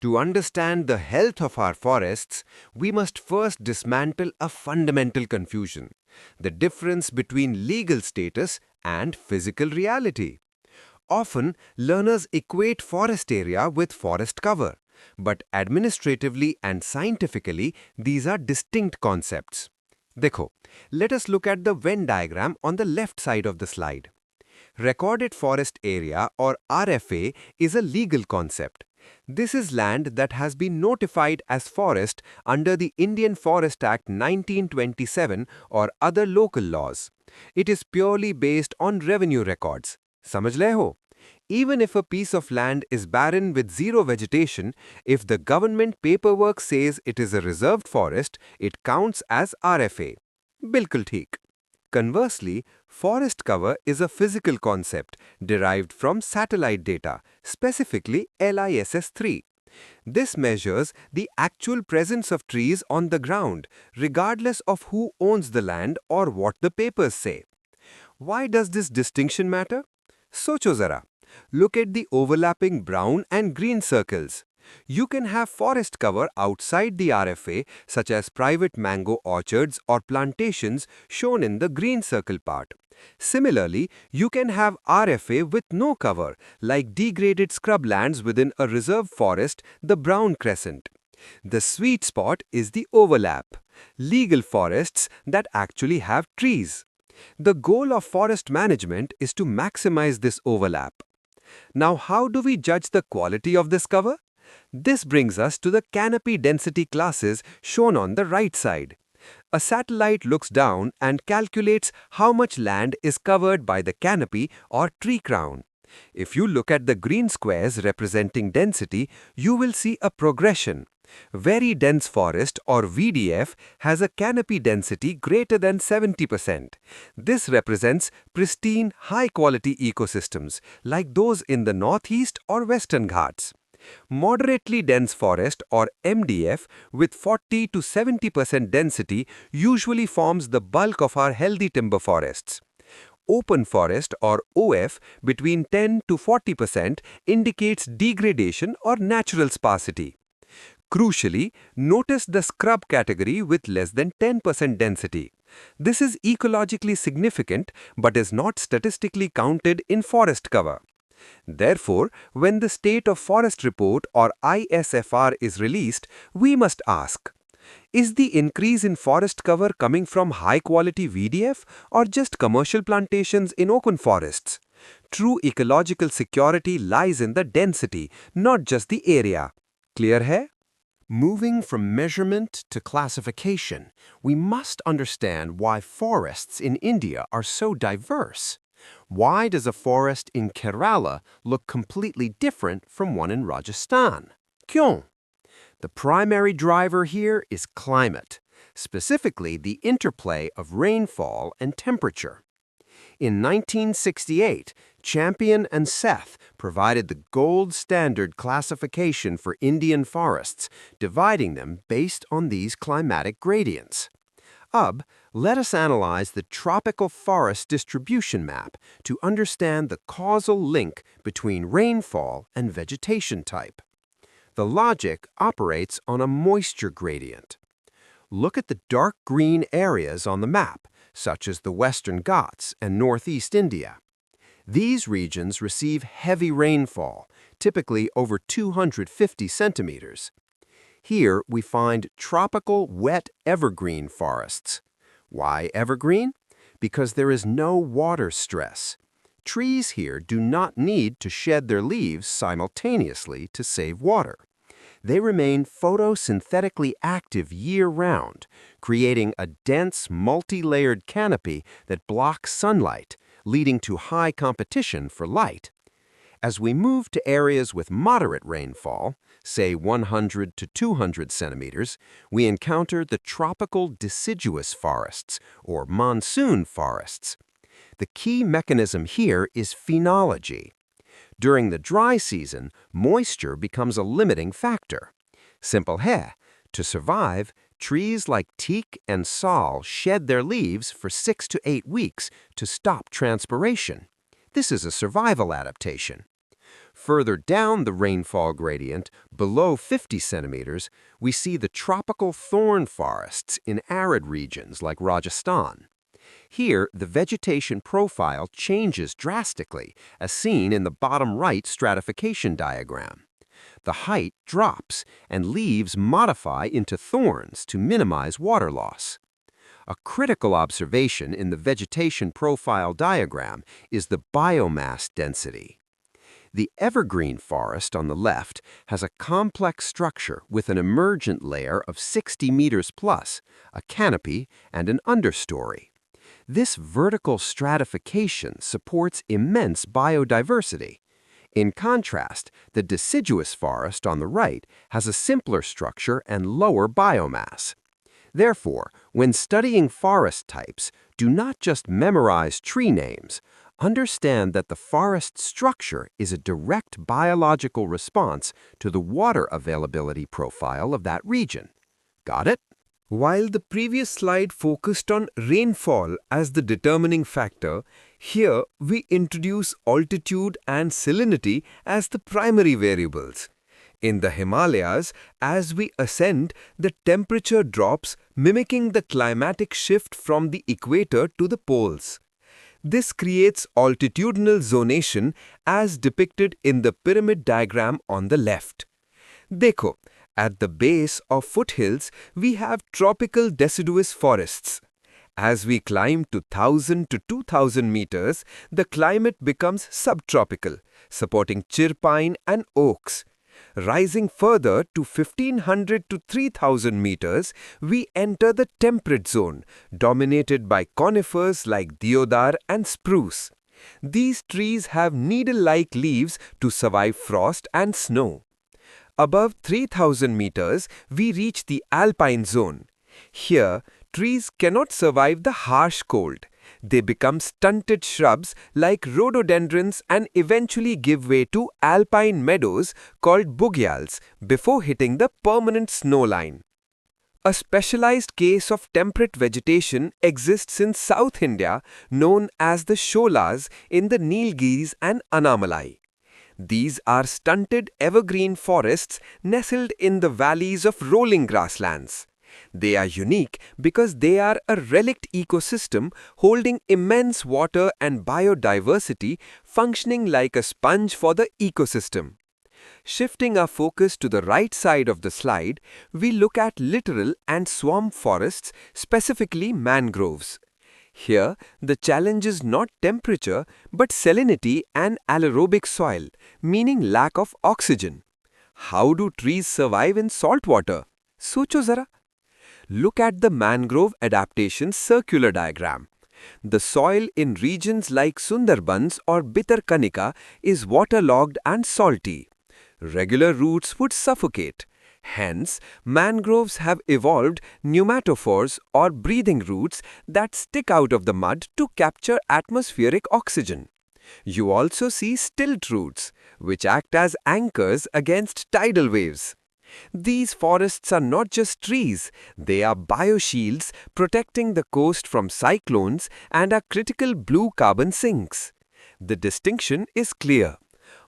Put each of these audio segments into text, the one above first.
To understand the health of our forests, we must first dismantle a fundamental confusion: the difference between legal status and physical reality. Often, learners equate forest area with forest cover, but administratively and scientifically, these are distinct concepts. देखो, let us look at the Venn diagram on the left side of the slide. Recorded Forest Area or RFA is a legal concept. This is land that has been notified as forest under the Indian Forest Act 1927 or other local laws. It is purely based on revenue records. समझ रहे हो? Even if a piece of land is barren with zero vegetation, if the government paperwork says it is a reserved forest, it counts as RFA. बिल्कुल ठीक. Conversely, forest cover is a physical concept derived from satellite data, specifically LISS-3. This measures the actual presence of trees on the ground, regardless of who owns the land or what the papers say. Why does this distinction matter? Socho zara. Look at the overlapping brown and green circles. You can have forest cover outside the RFA, such as private mango orchards or plantations shown in the green circle part. Similarly, you can have RFA with no cover, like degraded scrublands within a reserve forest, the brown crescent. The sweet spot is the overlap: legal forests that actually have trees. The goal of forest management is to maximize this overlap. Now, how do we judge the quality of this cover? This brings us to the canopy density classes shown on the right side. A satellite looks down and calculates how much land is covered by the canopy or tree crown. If you look at the green squares representing density, you will see a progression. Very dense forest or VDF has a canopy density greater than 70%. This represents pristine, high-quality ecosystems like those in the northeast or western Ghats. Moderately dense forest or MDF with 40 to 70% density usually forms the bulk of our healthy timber forests. Open forest or OF between 10 to 40% indicates degradation or natural sparsity. Crucially, notice the scrub category with less than 10% density. This is ecologically significant but is not statistically counted in forest cover. Therefore, when the State of Forest Report or ISFR is released, we must ask, is the increase in forest cover coming from high-quality VDF or just commercial plantations in open forests? True ecological security lies in the density, not just the area. Clear hai? Moving from measurement to classification, we must understand why forests in India are so diverse. Why does a forest in Kerala look completely different from one in Rajasthan? Kyun? The primary driver here is climate, specifically the interplay of rainfall and temperature. In 1968, Champion and Seth provided the gold standard classification for Indian forests, dividing them based on these climatic gradients. Let us analyze the tropical forest distribution map to understand the causal link between rainfall and vegetation type. The logic operates on a moisture gradient. Look at the dark green areas on the map, such as the Western Ghats and Northeast India. These regions receive heavy rainfall, typically over 250 centimeters. Here we find tropical wet evergreen forests. Why evergreen? Because there is no water stress. Trees here do not need to shed their leaves simultaneously to save water. They remain photosynthetically active year-round, creating a dense, multi-layered canopy that blocks sunlight, leading to high competition for light. As we move to areas with moderate rainfall, say 100 to 200 centimeters, we encounter the tropical deciduous forests, or monsoon forests. The key mechanism here is phenology. During the dry season, moisture becomes a limiting factor. Simple hai, to survive, trees like teak and sal shed their leaves for 6 to 8 weeks to stop transpiration. This is a survival adaptation. Further down the rainfall gradient, below 50 centimeters, we see the tropical thorn forests in arid regions like Rajasthan. Here, the vegetation profile changes drastically, as seen in the bottom right stratification diagram. The height drops, and leaves modify into thorns to minimize water loss. A critical observation in the vegetation profile diagram is the biomass density. The evergreen forest on the left has a complex structure with an emergent layer of 60 meters plus, a canopy, and an understory. This vertical stratification supports immense biodiversity. In contrast, the deciduous forest on the right has a simpler structure and lower biomass. Therefore, when studying forest types, do not just memorize tree names. Understand that the forest structure is a direct biological response to the water availability profile of that region. Got it? While the previous slide focused on rainfall as the determining factor, here we introduce altitude and salinity as the primary variables. In the Himalayas, as we ascend, the temperature drops, mimicking the climatic shift from the equator to the poles. This creates altitudinal zonation as depicted in the pyramid diagram on the left. Dekho, at the base of foothills, we have tropical deciduous forests. As we climb to 1,000 to 2,000 meters, the climate becomes subtropical, supporting chirpine and oaks. Rising further to 1,500 to 3,000 meters, we enter the temperate zone, dominated by conifers like deodar and spruce. These trees have needle-like leaves to survive frost and snow. Above 3,000 meters, we reach the Alpine zone. Here, trees cannot survive the harsh cold. They become stunted shrubs like rhododendrons and eventually give way to alpine meadows called bugyals before hitting the permanent snow line. A specialized case of temperate vegetation exists in South India known as the sholas in the Nilgiris and Annamalai. These are stunted evergreen forests nestled in the valleys of rolling grasslands. They are unique because they are a relict ecosystem holding immense water and biodiversity, functioning like a sponge for the ecosystem. Shifting our focus to the right side of the slide, we look at littoral and swamp forests, specifically mangroves. Here, the challenge is not temperature, but salinity and anaerobic soil, meaning lack of oxygen. How do trees survive in salt water? Socho zara. Look at the mangrove adaptation circular diagram. The soil in regions like Sundarbans or Bhitarkanika is waterlogged and salty. Regular roots would suffocate. Hence, mangroves have evolved pneumatophores or breathing roots that stick out of the mud to capture atmospheric oxygen. You also see stilt roots, which act as anchors against tidal waves. These forests are not just trees, they are bioshields protecting the coast from cyclones and are critical blue carbon sinks. The distinction is clear.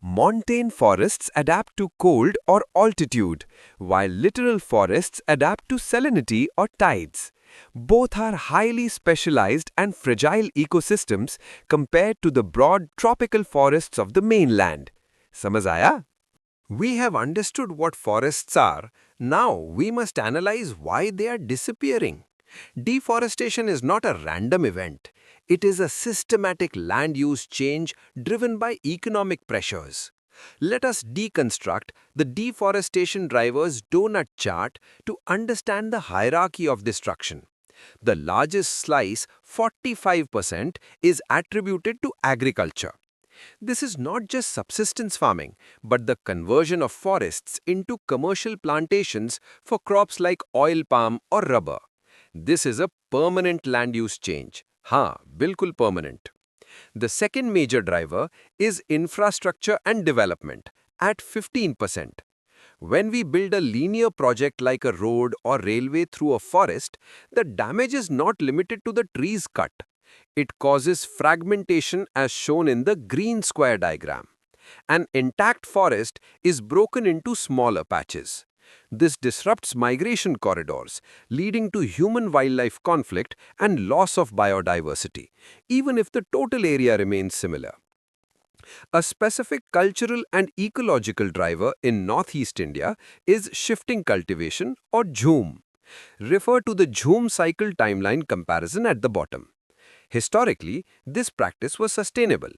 Montane forests adapt to cold or altitude, while littoral forests adapt to salinity or tides. Both are highly specialized and fragile ecosystems compared to the broad tropical forests of the mainland. Samajh aaya? We have understood what forests are. Now we must analyze why they are disappearing. Deforestation is not a random event. It is a systematic land use change driven by economic pressures. Let us deconstruct the deforestation drivers donut chart to understand the hierarchy of destruction. The largest slice, 45%, is attributed to agriculture. This is not just subsistence farming, but the conversion of forests into commercial plantations for crops like oil palm or rubber. This is a permanent land use change. हाँ, बिल्कुल permanent. The second major driver is infrastructure and development at 15%. When we build a linear project like a road or railway through a forest, the damage is not limited to the trees cut. It causes fragmentation as shown in the green square diagram. An intact forest is broken into smaller patches. This disrupts migration corridors, leading to human-wildlife conflict and loss of biodiversity, even if the total area remains similar. A specific cultural and ecological driver in northeast India is shifting cultivation or jhoom. Refer to the jhoom cycle timeline comparison at the bottom. Historically, this practice was sustainable.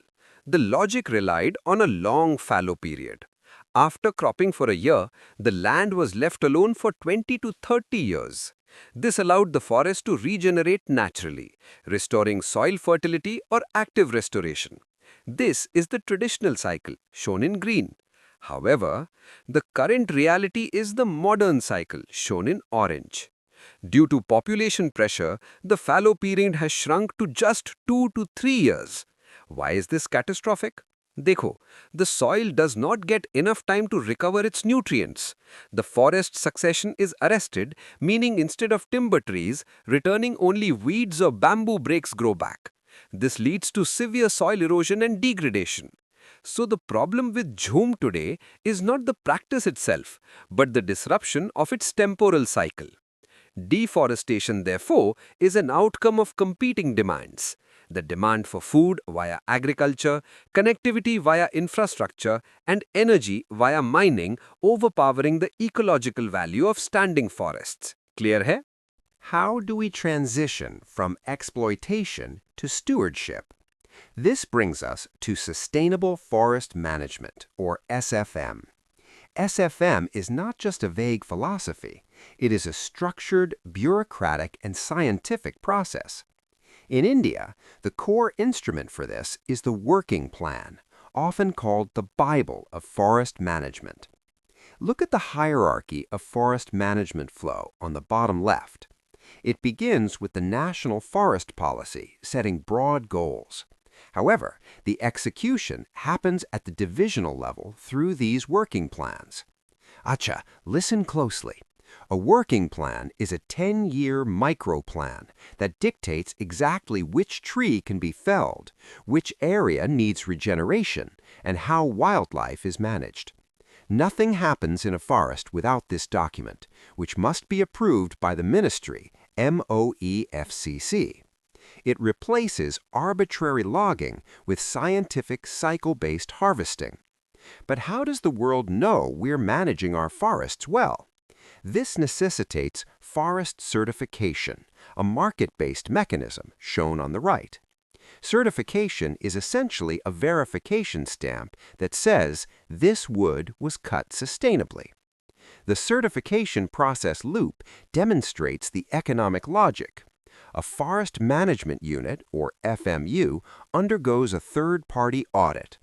The logic relied on a long fallow period. After cropping for a year, the land was left alone for 20 to 30 years. This allowed the forest to regenerate naturally, restoring soil fertility or active restoration. This is the traditional cycle, shown in green. However, the current reality is the modern cycle, shown in orange. Due to population pressure, the fallow period has shrunk to just 2 to 3 years. Why is this catastrophic? Dekho, the soil does not get enough time to recover its nutrients. The forest succession is arrested, meaning instead of timber trees, returning only weeds or bamboo breaks grow back. This leads to severe soil erosion and degradation. So the problem with jhoom today is not the practice itself, but the disruption of its temporal cycle. Deforestation, therefore, is an outcome of competing demands. The demand for food via agriculture, connectivity via infrastructure, and energy via mining overpowering the ecological value of standing forests. Clear hai? How do we transition from exploitation to stewardship? This brings us to Sustainable Forest Management, or SFM. SFM is not just a vague philosophy. It is a structured, bureaucratic, and scientific process. In India, the core instrument for this is the Working Plan, often called the Bible of forest management. Look at the hierarchy of forest management flow on the bottom left. It begins with the National Forest Policy, setting broad goals. However, the execution happens at the divisional level through these working plans. Acha, listen closely. A working plan is a 10-year micro-plan that dictates exactly which tree can be felled, which area needs regeneration, and how wildlife is managed. Nothing happens in a forest without this document, which must be approved by the ministry, MOEFCC. It replaces arbitrary logging with scientific cycle-based harvesting. But how does the world know we're managing our forests well? This necessitates forest certification, a market-based mechanism shown on the right. Certification is essentially a verification stamp that says this wood was cut sustainably. The certification process loop demonstrates the economic logic. A forest management unit, or FMU, undergoes a third-party audit.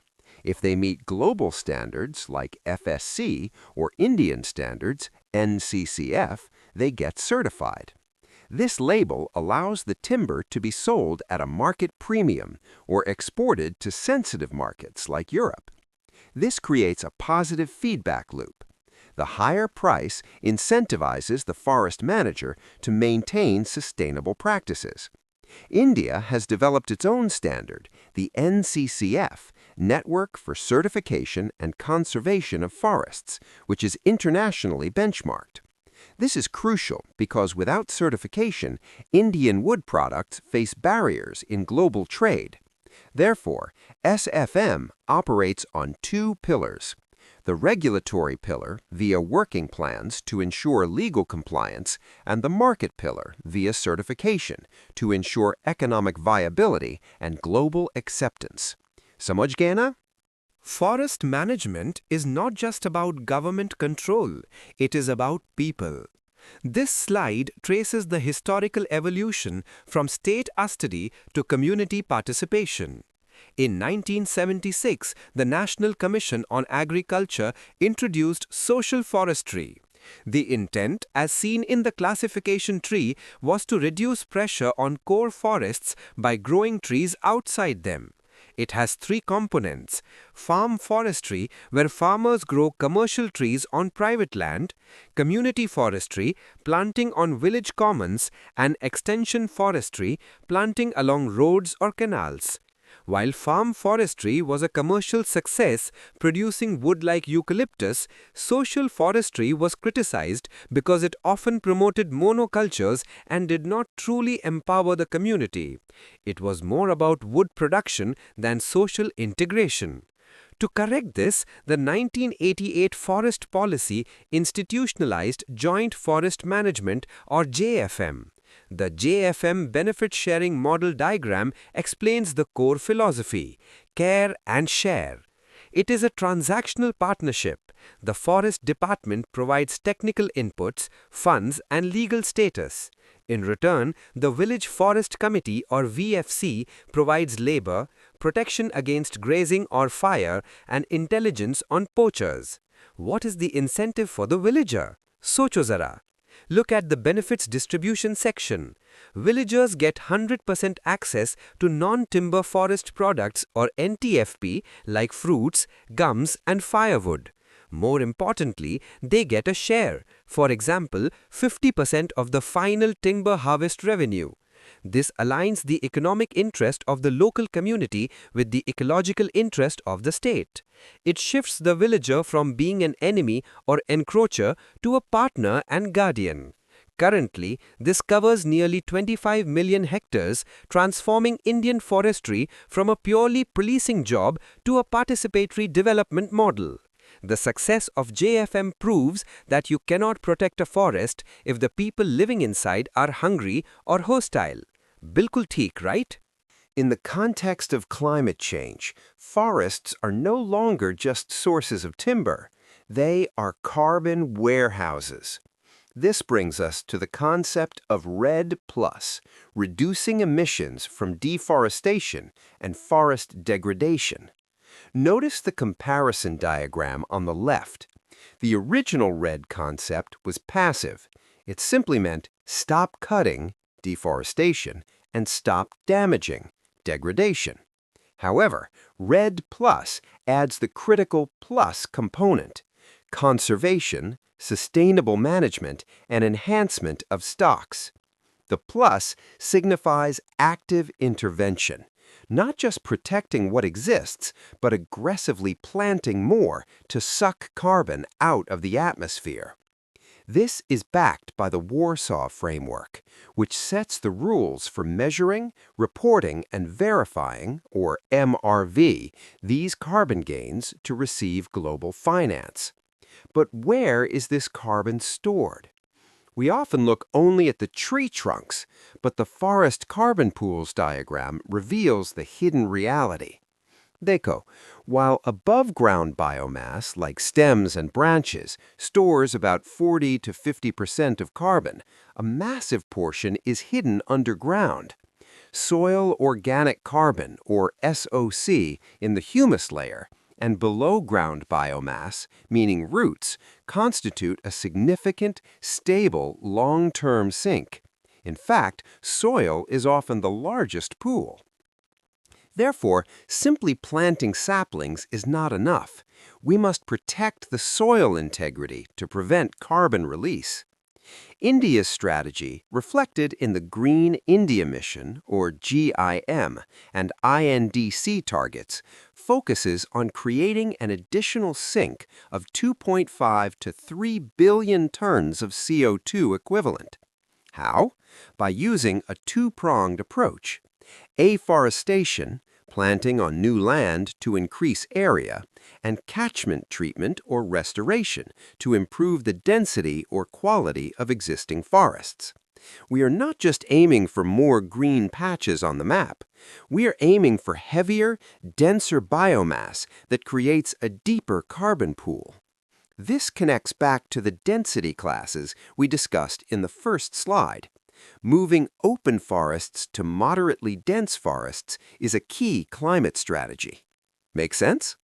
If they meet global standards like FSC or Indian standards, NCCF, they get certified. This label allows the timber to be sold at a market premium or exported to sensitive markets like Europe. This creates a positive feedback loop. The higher price incentivizes the forest manager to maintain sustainable practices. India has developed its own standard, the NCCF, Network for Certification and Conservation of Forests, which is internationally benchmarked. This is crucial because without certification, Indian wood products face barriers in global trade. Therefore, SFM operates on two pillars. The regulatory pillar via working plans to ensure legal compliance, and the market pillar via certification to ensure economic viability and global acceptance. Samajh gaye na? Forest management is not just about government control, it is about people. This slide traces the historical evolution from state custody to community participation. In 1976, the National Commission on Agriculture introduced social forestry. The intent, as seen in the classification tree, was to reduce pressure on core forests by growing trees outside them. It has three components: farm forestry, where farmers grow commercial trees on private land; community forestry, planting on village commons; and extension forestry, planting along roads or canals. While farm forestry was a commercial success, producing wood like eucalyptus, social forestry was criticized because it often promoted monocultures and did not truly empower the community. It was more about wood production than social integration. To correct this, the 1988 Forest Policy institutionalized Joint Forest Management or JFM. The JFM benefit sharing model diagram explains the core philosophy: care and share. It is a transactional partnership. The Forest Department provides technical inputs, funds, and legal status. In return, the Village Forest Committee or VFC provides labor, protection against grazing or fire, and intelligence on poachers. What is the incentive for the villager? Socho zara. Look at the benefits distribution section. Villagers get 100% access to non-timber forest products or NTFP like fruits, gums, and firewood. More importantly, they get a share, for example, 50% of the final timber harvest revenue. This aligns the economic interest of the local community with the ecological interest of the state. It shifts the villager from being an enemy or encroacher to a partner and guardian. Currently, this covers nearly 25 million hectares, transforming Indian forestry from a purely policing job to a participatory development model. The success of JFM proves that you cannot protect a forest if the people living inside are hungry or hostile. Bilkul theek, right? In the context of climate change, forests are no longer just sources of timber. They are carbon warehouses. This brings us to the concept of REDD+, reducing emissions from deforestation and forest degradation. Notice the comparison diagram on the left. The original REDD concept was passive. It simply meant stop cutting, deforestation, and stop damaging, degradation. However, REDD+ adds the critical plus component: conservation, sustainable management, and enhancement of stocks. The plus signifies active intervention, not just protecting what exists, but aggressively planting more to suck carbon out of the atmosphere. This is backed by the Warsaw Framework, which sets the rules for measuring, reporting, and verifying, or MRV, these carbon gains to receive global finance. But where is this carbon stored? We often look only at the tree trunks, but the forest carbon pools diagram reveals the hidden reality. Deco, while above-ground biomass, like stems and branches, stores about 40 to 50% of carbon, a massive portion is hidden underground. Soil organic carbon, or SOC, in the humus layer, and below-ground biomass, meaning roots, constitute a significant, stable, long-term sink. In fact, soil is often the largest pool. Therefore, simply planting saplings is not enough. We must protect the soil integrity to prevent carbon release. India's strategy, reflected in the Green India Mission, or GIM, and INDC targets, focuses on creating an additional sink of 2.5 to 3 billion tons of CO2 equivalent. How? By using a two-pronged approach: afforestation, planting on new land to increase area, and catchment treatment or restoration to improve the density or quality of existing forests. We are not just aiming for more green patches on the map. We are aiming for heavier, denser biomass that creates a deeper carbon pool. This connects back to the density classes we discussed in the first slide. Moving open forests to moderately dense forests is a key climate strategy. Make sense?